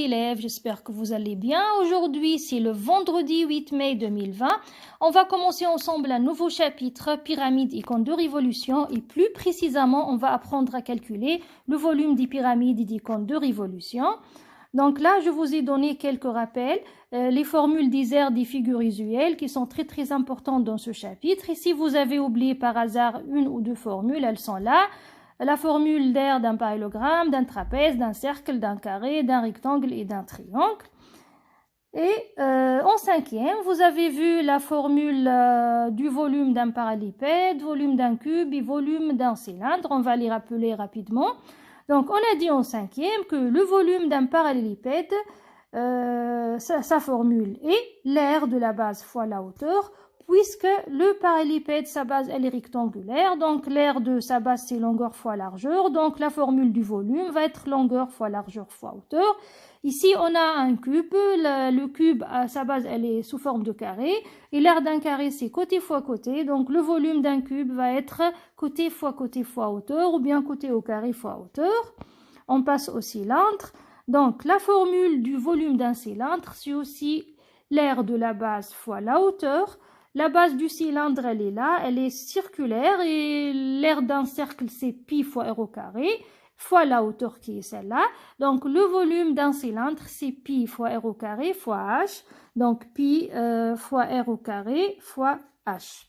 élèves, j'espère que vous allez bien. Aujourd'hui, c'est le vendredi 8 mai 2020. On va commencer ensemble un nouveau chapitre, pyramide icône de révolution, et plus précisément, on va apprendre à calculer le volume des pyramides et d'icônes de révolution. Donc là, je vous ai donné quelques rappels, les formules des aires des figures usuelles qui sont très importantes dans ce chapitre. Et si vous avez oublié par hasard une ou deux formules, elles sont là. La formule d'aire d'un parallélogramme, d'un trapèze, d'un cercle, d'un carré, d'un rectangle et d'un triangle. Et en cinquième, vous avez vu la formule du volume d'un parallépède, volume d'un cube et volume d'un cylindre. On va les rappeler rapidement. Donc, on a dit en cinquième que le volume d'un parallélépède, sa formule est l'aire de la base fois la hauteur, puisque le parallélépède, sa base, elle est rectangulaire. Donc, l'aire de sa base, c'est longueur fois largeur. Donc, la formule du volume va être longueur fois largeur fois hauteur. Ici, on a un cube. Le cube, à sa base, elle est sous forme de carré. Et l'aire d'un carré, c'est côté fois côté. Donc, le volume d'un cube va être côté fois hauteur, ou bien côté au carré fois hauteur. On passe au cylindre. Donc, la formule du volume d'un cylindre, c'est aussi l'aire de la base fois la hauteur. La base du cylindre, elle est là, elle est circulaire, et l'aire d'un cercle, c'est pi fois r au carré, fois la hauteur qui est celle-là. Donc, le volume d'un cylindre, c'est pi fois r au carré fois h. Donc, pi fois r au carré fois h.